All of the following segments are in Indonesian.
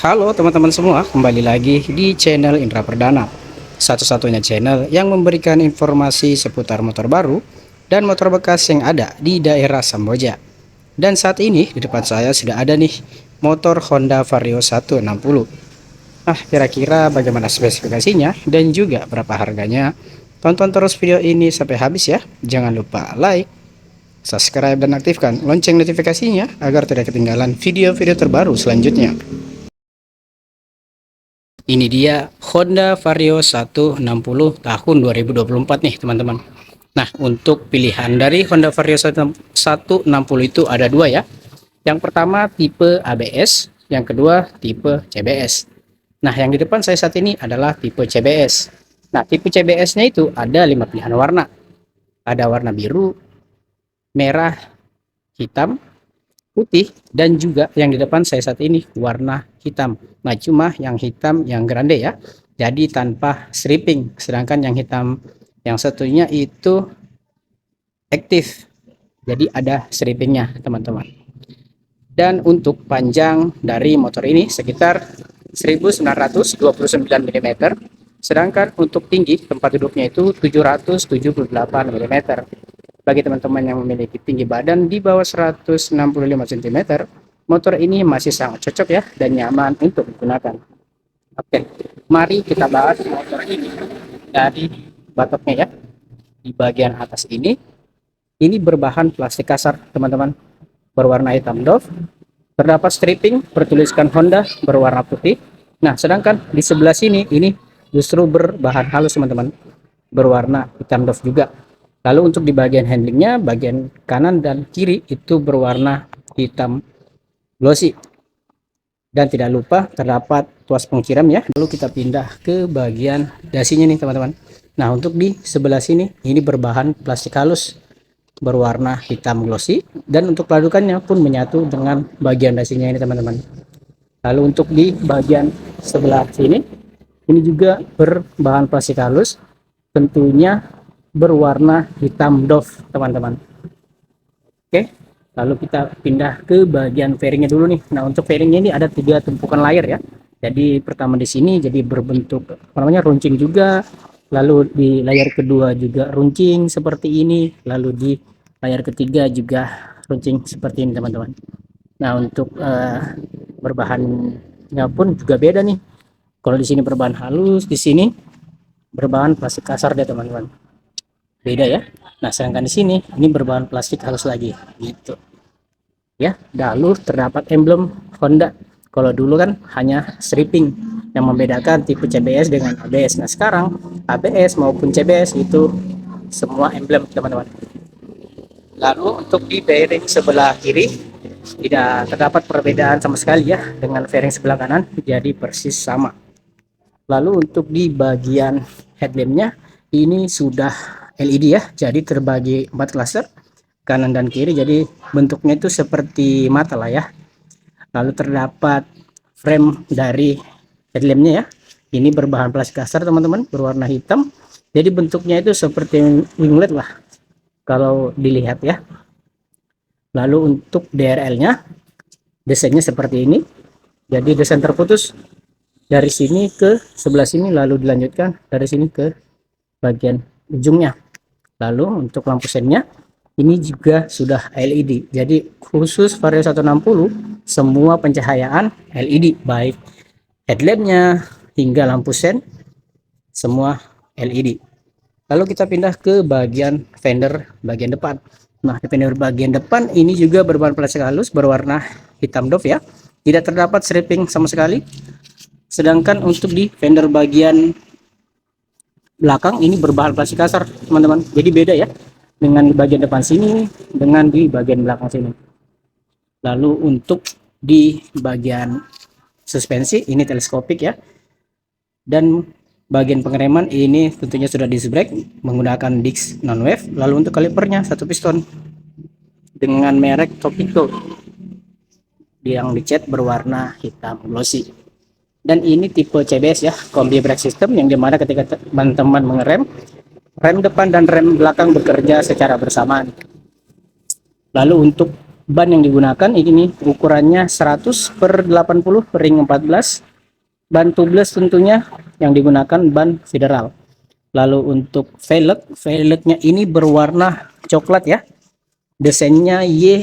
Halo teman-teman semua, kembali lagi di channel Indra Perdana. Satu-satunya channel yang memberikan informasi seputar motor baru dan motor bekas yang ada di daerah Samboja. Dan saat ini di depan saya sudah ada nih motor Honda Vario 160. Nah, kira-kira bagaimana spesifikasinya dan juga berapa harganya? Tonton terus video ini sampai habis ya. Jangan lupa like, subscribe, dan aktifkan lonceng notifikasinya agar tidak ketinggalan video-video terbaru selanjutnya. Ini dia Honda Vario 160 tahun 2024 nih teman-teman. Nah, untuk pilihan dari Honda Vario 160 itu ada dua ya. Yang pertama tipe ABS, yang kedua tipe CBS. Nah, yang di depan saya saat ini adalah tipe CBS. Nah, tipe CBS-nya itu ada 5 pilihan warna. Ada warna biru, merah, hitam, putih, dan juga yang di depan saya saat ini warna hitam. Nah, cuma yang hitam yang grande ya, jadi tanpa stripping, sedangkan yang hitam yang satunya itu aktif, jadi ada strippingnya teman-teman. Dan untuk panjang dari motor ini sekitar 1929 mm, sedangkan untuk tinggi tempat duduknya itu 778 mm. Bagi teman-teman yang memiliki tinggi badan di bawah 165 cm, motor ini masih sangat cocok ya dan nyaman untuk digunakan. Oke, mari kita bahas motor ini dari batoknya ya. Di bagian atas ini berbahan plastik kasar teman-teman, berwarna hitam doff. Terdapat stripping bertuliskan Honda berwarna putih. Nah, sedangkan di sebelah sini ini justru berbahan halus teman-teman, berwarna hitam doff juga. Lalu untuk di bagian handlingnya, bagian kanan dan kiri itu berwarna hitam glossy. Dan tidak lupa terdapat tuas pengiram ya. Lalu kita pindah ke bagian dasinya nih teman-teman. Nah, untuk di sebelah sini ini berbahan plastik halus berwarna hitam glossy, dan untuk peladukannya pun menyatu dengan bagian dasinya ini teman-teman. Lalu untuk di bagian sebelah sini ini juga berbahan plastik halus, tentunya berwarna hitam doff teman-teman. Oke, lalu kita pindah ke bagian fairingnya dulu nih. Nah, untuk fairingnya ini ada 3 tumpukan layar ya. Jadi pertama di sini jadi berbentuk namanya runcing juga, lalu di layar kedua juga runcing seperti ini, lalu di layar ketiga juga runcing seperti ini teman-teman. Nah, untuk berbahannya pun juga beda nih. Kalau di sini berbahan halus, di sini berbahan plastik kasar deh teman-teman, beda ya. Nah, sedangkan di sini ini berbahan plastik halus lagi gitu ya. Lalu terdapat emblem Honda. Kalau dulu kan hanya stripping yang membedakan tipe CBS dengan ABS. Nah, sekarang ABS maupun CBS itu semua emblem teman-teman. Lalu untuk di fairing sebelah kiri tidak terdapat perbedaan sama sekali ya dengan fairing sebelah kanan, jadi persis sama. Lalu untuk di bagian headlampnya ini sudah LED ya, jadi terbagi 4 cluster kanan dan kiri, jadi bentuknya itu seperti mata lah ya. Lalu terdapat frame dari headlampnya ya, ini berbahan plastik kasar teman-teman, berwarna hitam, jadi bentuknya itu seperti winglet lah kalau dilihat ya. Lalu untuk DRL nya desainnya seperti ini, jadi desain terputus dari sini ke sebelah sini, lalu dilanjutkan dari sini ke bagian ujungnya. Lalu untuk lampu sennya ini juga sudah LED, jadi khusus Vario 160 semua pencahayaan LED, baik headlampnya hingga lampu sen semua LED. Lalu kita pindah ke bagian fender bagian depan. Nah, di fender bagian depan ini juga berbahan plastik halus berwarna hitam doff ya, tidak terdapat stripping sama sekali. Sedangkan untuk di fender bagian belakang ini berbahan plastik kasar teman-teman, jadi beda ya dengan di bagian depan sini dengan di bagian belakang sini. Lalu untuk di bagian suspensi ini teleskopik ya, dan bagian pengereman ini tentunya sudah disc brake menggunakan disc non wave. Lalu untuk kalipernya satu piston dengan merek Topico yang dicat berwarna hitam glossy. Dan ini tipe CBS ya, combi brake system, yang dimana ketika teman-teman mengerem, rem depan dan rem belakang bekerja secara bersamaan. Lalu untuk ban yang digunakan ini ukurannya 100 per 80 ring 14. Ban tubeless tentunya yang digunakan ban federal. Lalu untuk velgnya ini berwarna coklat ya. Desainnya Y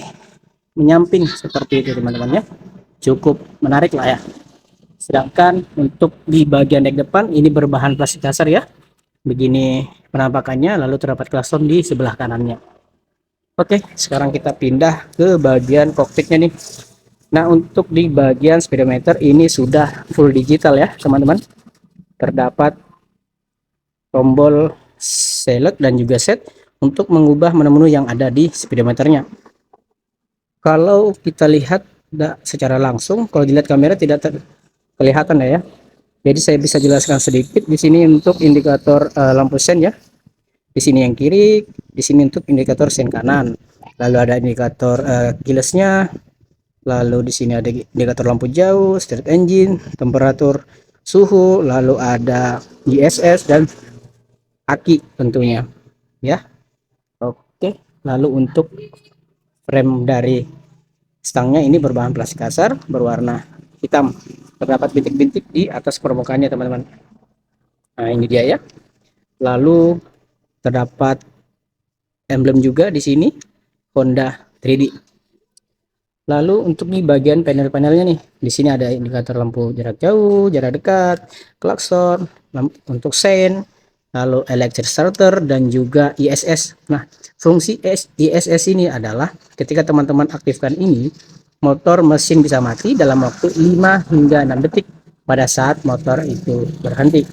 menyamping seperti itu teman-teman ya. Cukup menarik lah ya. Sedangkan untuk di bagian dek depan ini berbahan plastik dasar ya. Begini penampakannya, lalu terdapat klakson di sebelah kanannya. Oke, sekarang kita pindah ke bagian kokpitnya nih. Nah, untuk di bagian speedometer ini sudah full digital ya, teman-teman. Terdapat tombol select dan juga set untuk mengubah menu-menu yang ada di speedometernya. Kalau kita lihat secara langsung, kalau dilihat kamera tidak kelihatan ya. Jadi saya bisa jelaskan sedikit di sini untuk indikator lampu sen ya. Di sini yang kiri, di sini untuk indikator sen kanan. Lalu ada indikator keylessnya. Lalu di sini ada indikator lampu jauh, start engine, temperatur, suhu, lalu ada ISS dan aki tentunya ya. Oke, lalu untuk frame dari stangnya ini berbahan plastik kasar berwarna hitam. Terdapat bintik-bintik di atas permukaannya teman-teman. Nah, ini dia ya. Lalu terdapat emblem juga di sini Honda 3D. Lalu untuk di bagian panel-panelnya nih, di sini ada indikator lampu jarak jauh, jarak dekat, klakson, untuk sein, lalu electric starter dan juga ISS. Nah, fungsi ISS ini adalah ketika teman-teman aktifkan ini, motor mesin bisa mati dalam waktu 5 hingga 6 detik pada saat motor itu berhenti.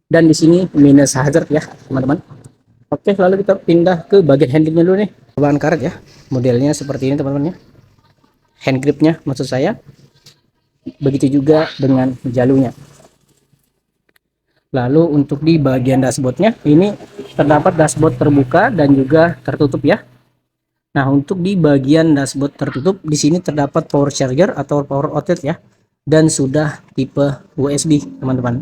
Dan di sini minus hazard ya, teman-teman. Oke, lalu kita pindah ke bagian handlingnya dulu nih. Bahan karet ya, modelnya seperti ini teman-teman ya. Hand gripnya maksud saya. Begitu juga dengan jalunya. Lalu untuk di bagian dashboardnya ini terdapat dashboard terbuka dan juga tertutup ya. Nah, untuk di bagian dashboard tertutup di sini terdapat power charger atau power outlet ya, dan sudah tipe USB teman-teman.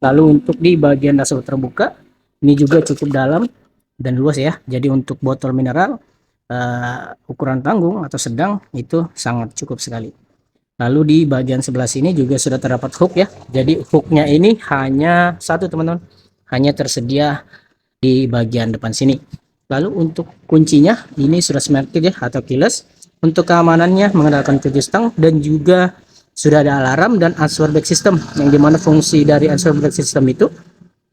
Lalu untuk di bagian dashboard terbuka ini juga cukup dalam dan luas ya. Jadi untuk botol mineral ukuran tanggung atau sedang itu sangat cukup sekali. Lalu di bagian sebelah sini juga sudah terdapat hook ya. Jadi hooknya ini hanya satu teman-teman, hanya tersedia di bagian depan sini. Lalu untuk kuncinya ini sudah smart key ya atau keyless. Untuk keamanannya menggunakan kunci stang dan juga sudah ada alarm dan answer back system, yang dimana fungsi dari answer back system itu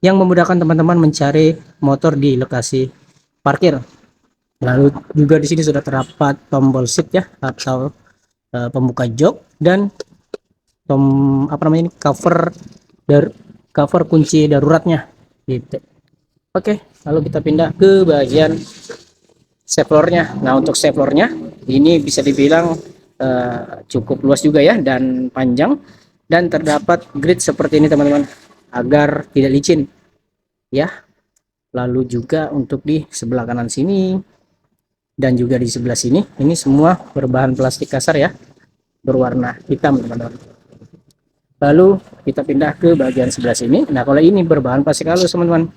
yang memudahkan teman-teman mencari motor di lokasi parkir. Lalu juga di sini sudah terdapat tombol shift ya atau pembuka jok dan cover kunci daruratnya gitu. Oke, lalu kita pindah ke bagian floornya. Nah, untuk floornya ini bisa dibilang cukup luas juga ya dan panjang, dan terdapat grid seperti ini teman-teman agar tidak licin ya. Lalu juga untuk di sebelah kanan sini dan juga di sebelah sini ini semua berbahan plastik kasar ya, berwarna hitam teman-teman. Lalu kita pindah ke bagian sebelah sini. Nah, kalau ini berbahan plastik halus teman-teman,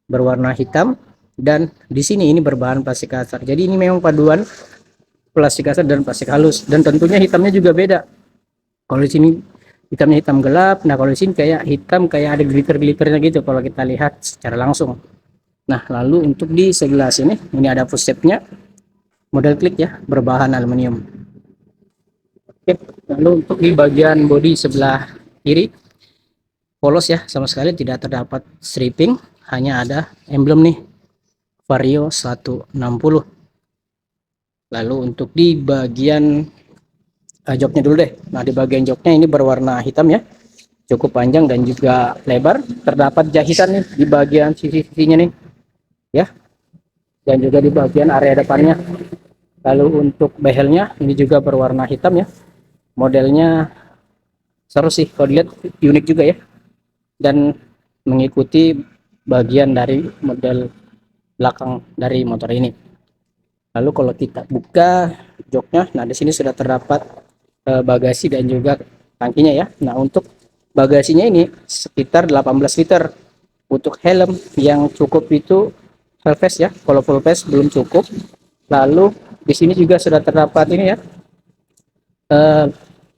berwarna hitam, dan di sini ini berbahan plastik kasar. Jadi ini memang paduan plastik kasar dan plastik halus, dan tentunya hitamnya juga beda. Kalau di sini hitamnya hitam gelap, nah kalau di sini kayak hitam kayak ada glitter-glitternya gitu kalau kita lihat secara langsung. Nah, lalu untuk di sebelah sini ini ada footstepnya, model klik ya, berbahan aluminium. Oke, lalu untuk di bagian bodi sebelah kiri polos ya, sama sekali tidak terdapat stripping, hanya ada emblem nih Vario 160. Lalu untuk di bagian joknya dulu deh. Nah, di bagian joknya ini berwarna hitam ya, cukup panjang dan juga lebar. Terdapat jahitan nih di bagian sisi-sisinya nih ya, dan juga di bagian area depannya. Lalu untuk behelnya ini juga berwarna hitam ya, modelnya seru sih kalau dilihat, unik juga ya, dan mengikuti bagian dari model belakang dari motor ini. Lalu kalau kita buka joknya, nah di sini sudah terdapat bagasi dan juga tangkinya ya. Nah, untuk bagasinya ini sekitar 18 liter. Untuk helm yang cukup itu full face ya, kalau full face belum cukup. Lalu di sini juga sudah terdapat ini ya,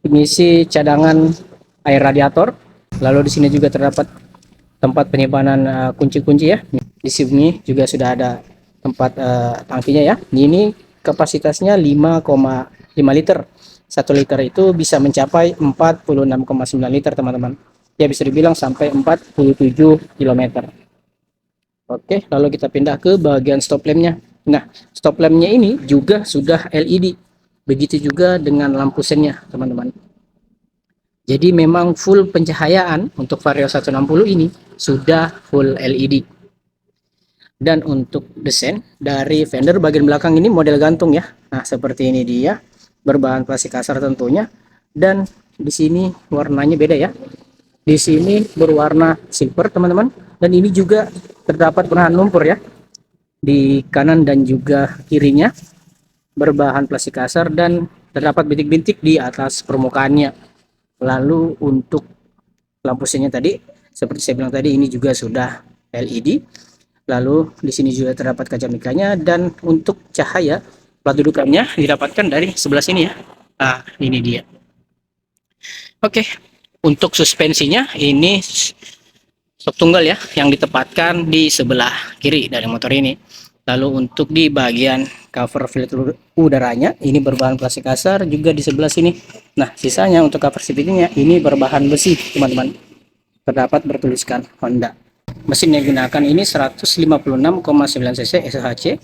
pengisi cadangan air radiator. Lalu di sini juga terdapat tempat penyimpanan kunci-kunci ya. Di sini juga sudah ada tempat tangkinya ya. Ini kapasitasnya 5,5 liter. 1 liter itu bisa mencapai 46,9 liter teman-teman. Ya bisa dibilang sampai 47 km. Oke, lalu kita pindah ke bagian stop lampnya. Nah, stop lampnya ini juga sudah LED. Begitu juga dengan lampu sennya teman-teman. Jadi memang full pencahayaan untuk Vario 160 ini sudah full LED. Dan untuk desain dari fender bagian belakang ini model gantung ya. Nah, seperti ini dia, berbahan plastik kasar tentunya. Dan di sini warnanya beda ya. Di sini berwarna silver teman-teman. Dan ini juga terdapat penahan lumpur ya. Di kanan dan juga kirinya berbahan plastik kasar dan terdapat bintik-bintik di atas permukaannya. Lalu untuk lampu sennya tadi, seperti saya bilang tadi, ini juga sudah LED. Lalu di sini juga terdapat kaca mikanya, dan untuk cahaya plat dudukannya didapatkan dari sebelah sini ya. Nah, ini dia. Oke, untuk suspensinya ini stok tunggal ya, yang ditempatkan di sebelah kiri dari motor ini. Lalu untuk di bagian cover filter udaranya ini berbahan plastik kasar juga di sebelah sini. Nah, sisanya untuk cover seatnya ini berbahan besi teman-teman. Terdapat bertuliskan Honda. Mesin yang digunakan ini 156,9 cc SOHC.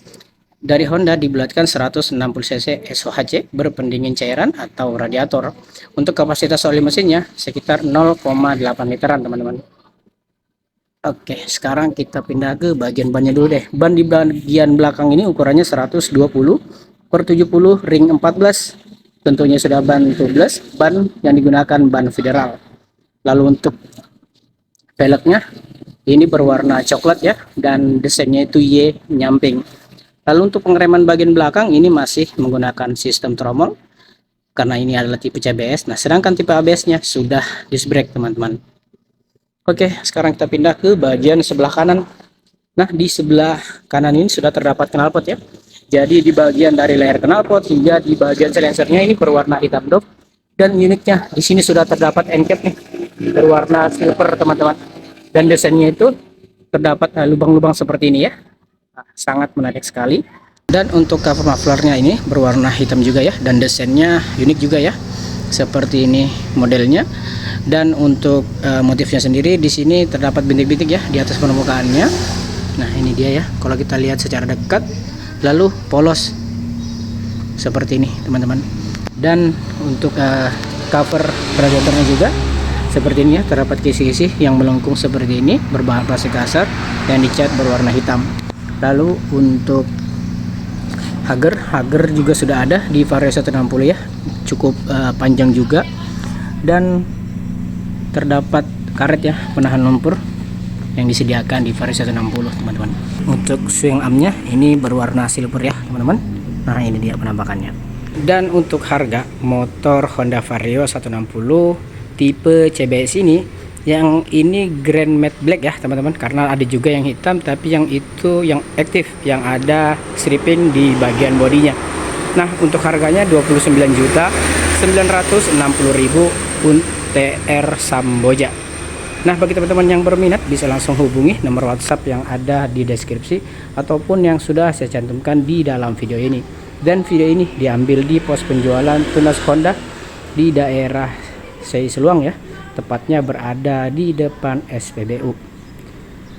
Dari Honda dibulatkan 160 cc SOHC berpendingin cairan atau radiator. Untuk kapasitas oli mesinnya sekitar 0,8 literan teman-teman. Oke, sekarang kita pindah ke bagian bannya dulu deh. Ban di bagian belakang ini ukurannya 120/70 ring 14. Tentunya sudah ban tubeless, ban yang digunakan ban federal. Lalu untuk velgnya ini berwarna coklat ya, dan desainnya itu Y nyamping. Lalu untuk pengereman bagian belakang ini masih menggunakan sistem tromol karena ini adalah tipe CBS. Nah, sedangkan tipe ABS-nya sudah disc brake teman-teman. Oke, sekarang kita pindah ke bagian sebelah kanan. Nah, di sebelah kanan ini sudah terdapat knalpot ya. Jadi di bagian dari leher knalpot hingga di bagian silencernya ini berwarna hitam doff. Dan uniknya di sini sudah terdapat end cap nih, berwarna silver teman-teman. Dan desainnya itu terdapat lubang-lubang seperti ini ya. Nah, sangat menarik sekali. Dan untuk cover mufflernya ini berwarna hitam juga ya, dan desainnya unik juga ya. Seperti ini modelnya. Dan untuk motifnya sendiri di sini terdapat bintik-bintik ya di atas permukaannya. Nah, ini dia ya. Kalau kita lihat secara dekat, lalu polos seperti ini teman-teman. Dan untuk cover radiatornya juga seperti ini ya, terdapat kisi-kisi yang melengkung seperti ini berbahan plastik kasar yang dicat berwarna hitam. Lalu untuk hager juga sudah ada di Vario 160 ya, cukup panjang juga, dan terdapat karet ya penahan lumpur yang disediakan di Vario 160 teman-teman. Untuk swing armnya ini berwarna silver ya teman-teman. Nah, ini dia penampakannya. Dan untuk harga motor Honda Vario 160 tipe CBS ini, yang ini Grand Matte Black ya teman-teman, karena ada juga yang hitam, tapi yang itu yang aktif, yang ada stripping di bagian bodinya. Nah, untuk harganya 29.960.000 TR Samboja. Nah, bagi teman-teman yang berminat bisa langsung hubungi nomor WhatsApp yang ada di deskripsi ataupun yang sudah saya cantumkan di dalam video ini. Dan video ini diambil di pos penjualan tunas Honda di daerah Seluang ya, tepatnya berada di depan SPBU.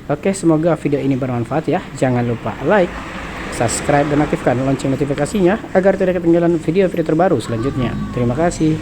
Oke, semoga video ini bermanfaat ya. Jangan lupa like, subscribe, dan aktifkan lonceng notifikasinya agar tidak ketinggalan video-video terbaru selanjutnya. Terima kasih.